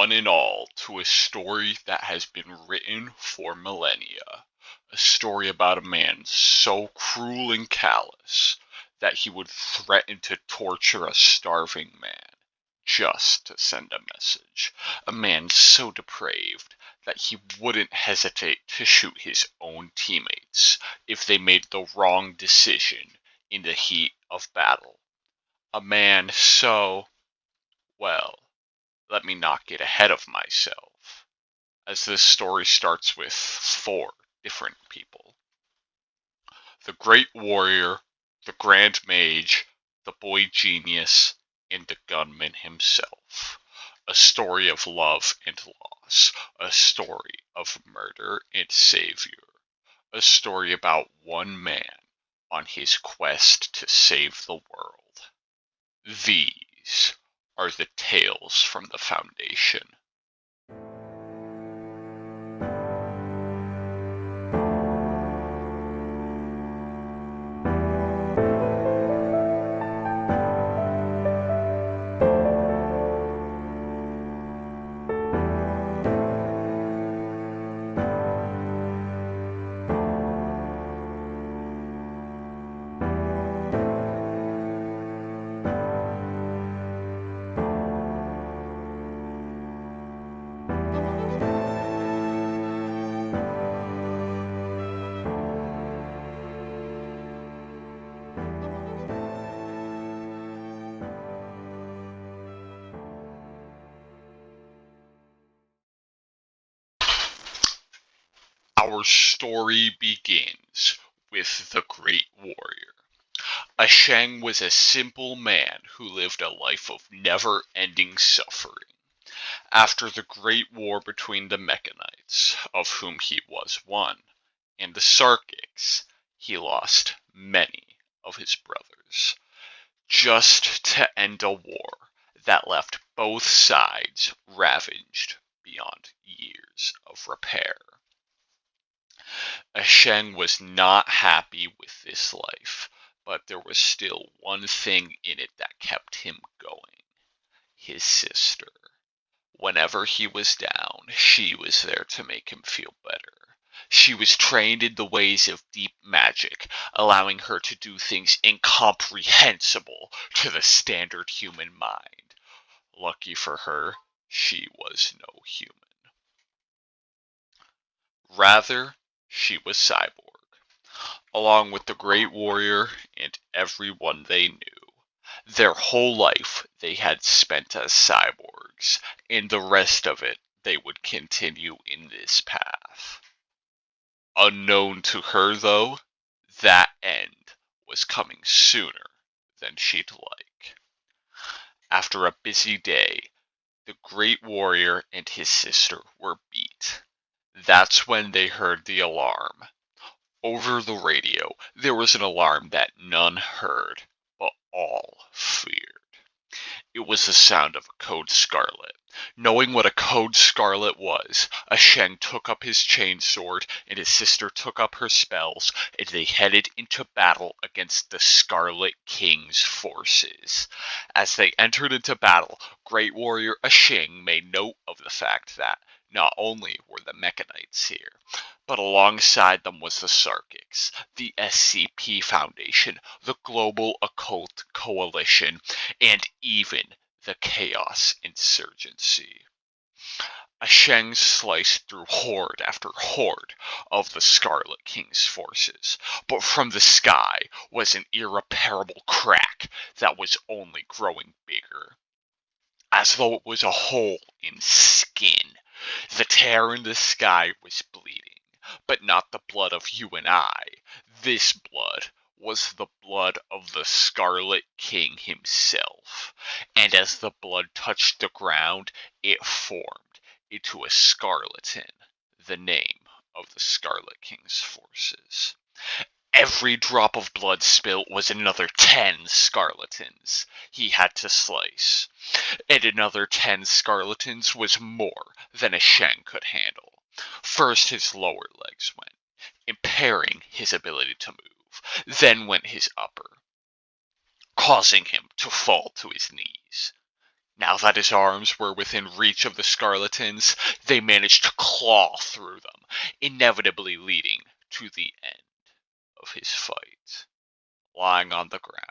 one and all to a story that has been written for millennia. A story about a man so cruel and callous that he would threaten to torture a starving man just to send a message. A man so depraved that he wouldn't hesitate to shoot his own teammates if they made the wrong decision in the heat of battle. A man so, well, let me not get ahead of myself, as this story starts with 4 different people: the great warrior, the grand mage, the boy genius, and the gunman himself. A story of love and loss, a story of murder and savior, a story about one man on his quest to save the world. These are the tales from the Foundation. Our story begins with the Great Warrior. Asheng was a simple man who lived a life of never-ending suffering. After the Great War between the Mechanites, of whom he was one, and the Sarkics, he lost many of his brothers, just to end a war that left both sides ravaged beyond years of repair. Asheng was not happy with this life, but there was still one thing in it that kept him going: his sister. Whenever he was down, she was there to make him feel better. She was trained in the ways of deep magic, allowing her to do things incomprehensible to the standard human mind. Lucky for her, she was no human. Rather, she was cyborg, along with the Great Warrior and everyone they knew. Their whole life they had spent as cyborgs, and the rest of it they would continue in this path. Unknown to her, though, that end was coming sooner than she'd like. After a busy day, the Great Warrior and his sister were beat. That's when they heard the alarm. Over the radio, there was an alarm that none heard, but all feared. It was the sound of a Code Scarlet. Knowing what a Code Scarlet was, Asheng took up his chainsword and his sister took up her spells, and they headed into battle against the Scarlet King's forces. As they entered into battle, Great Warrior Asheng made note of the fact that not only were the Mechanites here, but alongside them was the Sarkics, the SCP Foundation, the Global Occult Coalition, and even the Chaos Insurgency. Asheng sliced through horde after horde of the Scarlet King's forces, but from the sky was an irreparable crack that was only growing bigger. As though it was a hole in skin, the tear in the sky was bleeding. But not the blood of you and I. This blood was the blood of the Scarlet King himself. And as the blood touched the ground, it formed into a scarleton, the name of the Scarlet King's forces. Every drop of blood spilt was another 10 scarletons he had to slice, and another 10 scarletons was more than Asheng could handle. First his lower legs went, impairing his ability to move. Then went his upper, causing him to fall to his knees. Now that his arms were within reach of the Scarletons, they managed to claw through them, inevitably leading to the end of his fight. Lying on the ground,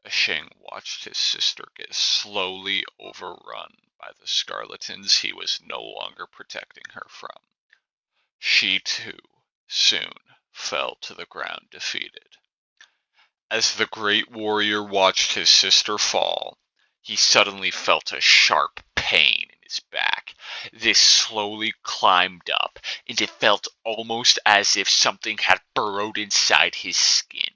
Ashing watched his sister get slowly overrun by the Scarletons he was no longer protecting her from. She, too, soon fell to the ground defeated. As the great warrior watched his sister fall, he suddenly felt a sharp pain in his back. This slowly climbed up, and it felt almost as if something had burrowed inside his skin.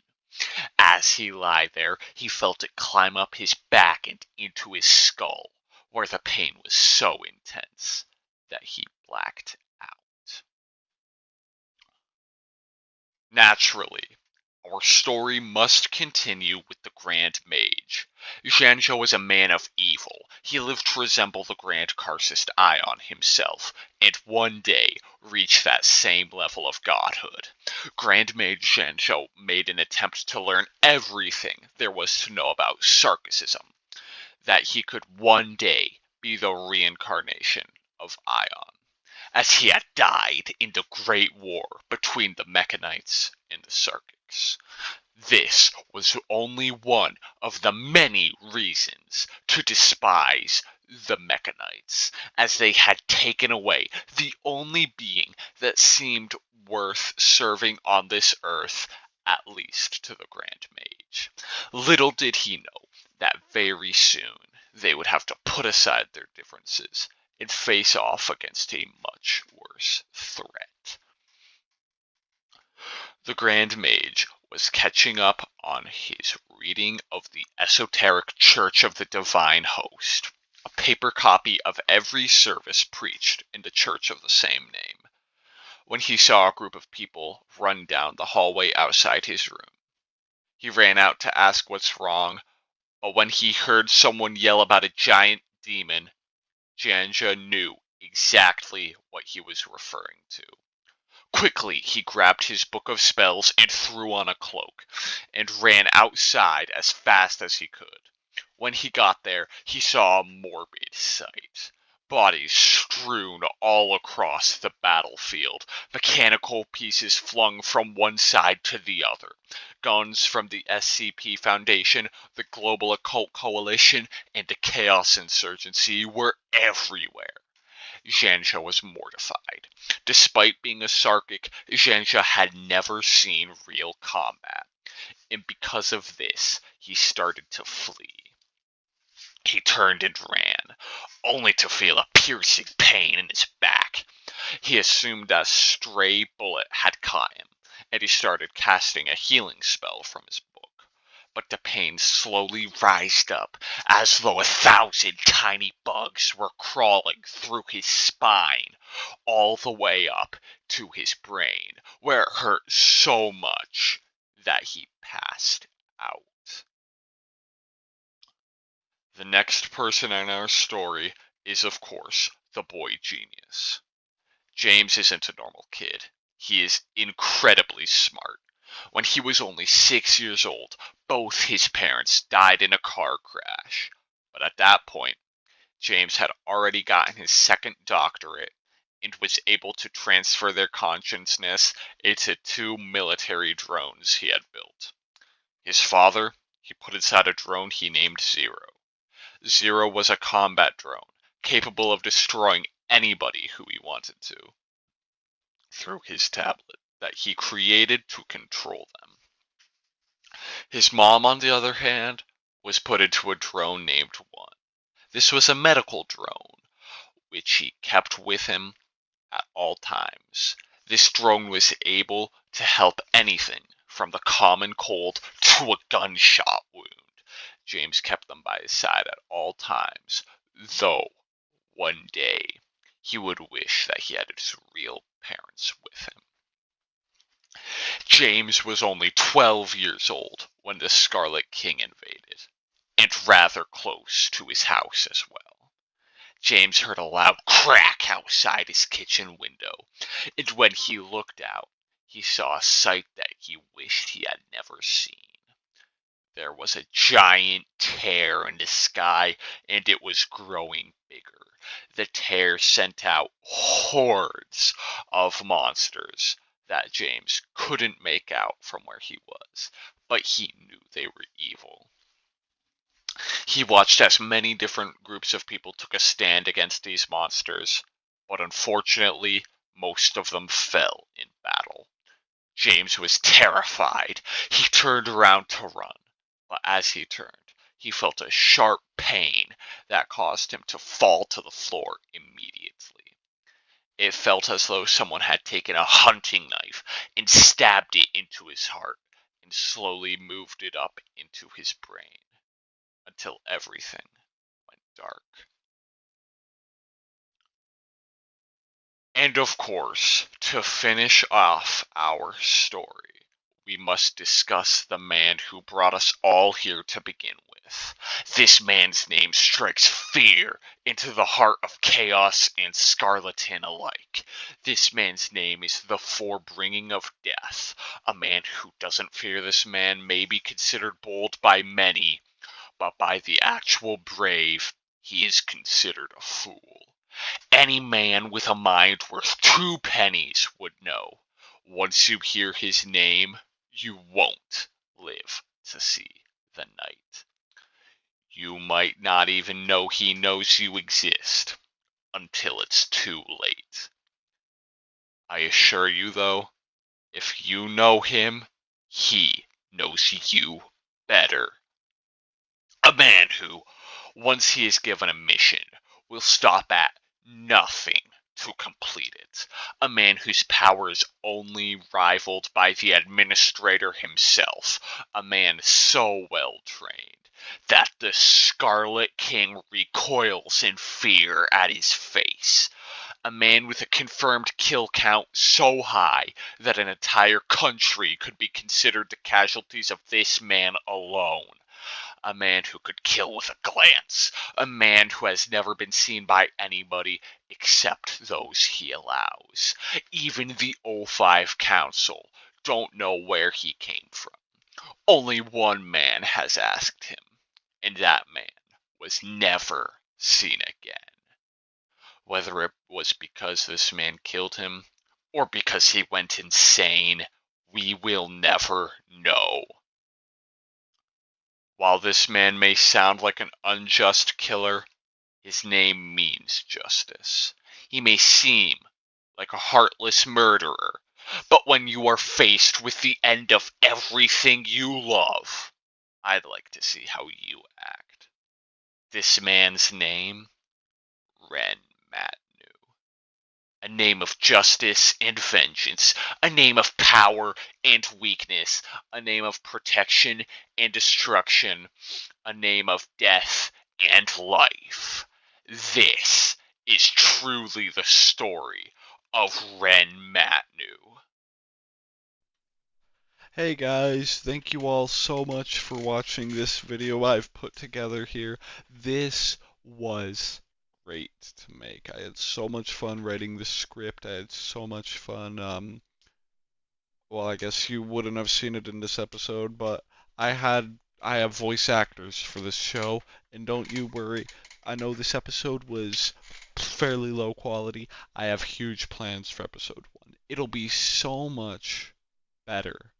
As he lay there, he felt it climb up his back and into his skull, where the pain was so intense that he blacked out. Naturally, our story must continue with the Grand Mage. Zhanzhou was a man of evil. He lived to resemble the Grand Karcist Ion himself, and one day reach that same level of godhood. Grand Mage Zhanzhou made an attempt to learn everything there was to know about Sarkicism, that he could one day be the reincarnation of Ion, as he had died in the Great War between the Mechanites and the Sarkics. This was only one of the many reasons to despise the Mechanites, as they had taken away the only being that seemed worth serving on this earth, at least to the Grand Mage. Little did he know that very soon they would have to put aside their differences and face off against a much worse threat. The Grand Mage was catching up on his reading of the Esoteric Church of the Divine Host, a paper copy of every service preached in the church of the same name, when he saw a group of people run down the hallway outside his room. He ran out to ask what's wrong, but when he heard someone yell about a giant demon, Janja knew exactly what he was referring to. Quickly, he grabbed his book of spells and threw on a cloak, and ran outside as fast as he could. When he got there, he saw a morbid sight. Bodies strewn all across the battlefield, mechanical pieces flung from one side to the other. Guns from the SCP Foundation, the Global Occult Coalition, and the Chaos Insurgency were everywhere. Zhanzhou was mortified. Despite being a Sarkic, Zhanzhou had never seen real combat, and because of this, he started to flee. He turned and ran, only to feel a piercing pain in his back. He assumed a stray bullet had caught him, and he started casting a healing spell from his book. But the pain slowly rised up, as though 1,000 tiny bugs were crawling through his spine, all the way up to his brain, where it hurt so much that he passed out. The next person in our story is, of course, the boy genius. James isn't a normal kid. He is incredibly smart. When he was only 6 years old, both his parents died in a car crash. But at that point, James had already gotten his second doctorate and was able to transfer their consciousness into 2 military drones he had built. His father, he put inside a drone he named Zero. Zero was a combat drone, capable of destroying anybody who he wanted to, through his tablet that he created to control them. His mom, on the other hand, was put into a drone named One. This was a medical drone, which he kept with him at all times. This drone was able to help anything from the common cold to a gunshot wound. James kept them by his side at all times, though one day he would wish that he had his real parents with him. James was only 12 years old when the Scarlet King invaded, and rather close to his house as well. James heard a loud crack outside his kitchen window, and when he looked out, he saw a sight that he wished he had never seen. there was a giant tear in the sky, and it was growing bigger. The tear sent out hordes of monsters that James couldn't make out from where he was, but he knew they were evil. He watched as many different groups of people took a stand against these monsters, but unfortunately, most of them fell in battle. James was terrified. He turned around to run, but as he turned, he felt a sharp pain that caused him to fall to the floor immediately. It felt as though someone had taken a hunting knife and stabbed it into his heart and slowly moved it up into his brain until everything went dark. And of course, to finish off our story, we must discuss the man who brought us all here to begin with. This man's name strikes fear into the heart of Chaos and Scarletin alike. This man's name is the forebringing of death. A man who doesn't fear this man may be considered bold by many, but by the actual brave, he is considered a fool. Any man with a mind worth 2 pennies would know. Once you hear his name, you won't live to see the night. You might not even know he knows you exist until it's too late. I assure you, though, if you know him, he knows you better. A man who, once he is given a mission, will stop at nothing to complete it. A man whose power is only rivaled by the administrator himself. A man so well trained that the Scarlet King recoils in fear at his face. A man with a confirmed kill count so high that an entire country could be considered the casualties of this man alone. A man who could kill with a glance. A man who has never been seen by anybody except those he allows. Even the O5 Council don't know where he came from. Only one man has asked him, and that man was never seen again. Whether it was because this man killed him, or because he went insane, we will never know. While this man may sound like an unjust killer, his name means justice. He may seem like a heartless murderer, but when you are faced with the end of everything you love, I'd like to see how you act. This man's name, Ren Matnu. A name of justice and vengeance, a name of power and weakness, a name of protection and destruction, a name of death and life. This is truly the story of Ren Matnu. Hey guys, thank you all so much for watching this video I've put together here. This was great to make. I had so much fun writing the script. I had so much fun. Well, I guess you wouldn't have seen it in this episode, but I have voice actors for this show, and don't you worry. I know this episode was fairly low quality. I have huge plans for episode 1. It'll be so much better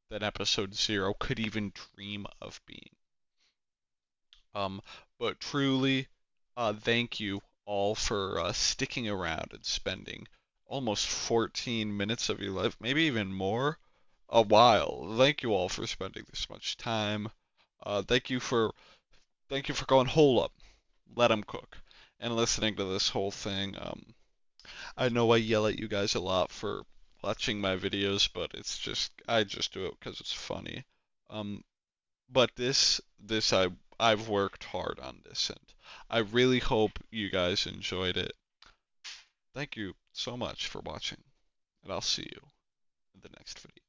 than episode 0 could even dream of being. Um, but truly, thank you all for sticking around and spending almost 14 minutes of your life, maybe even more, a while. Thank you all for spending this much time. Thank you for going, hold up, let 'em cook, and listening to this whole thing. I know I yell at you guys a lot for watching my videos, but I just do it because it's funny. Um, but I've worked hard on this, and I really hope you guys enjoyed it. Thank you so much for watching, and I'll see you in the next video.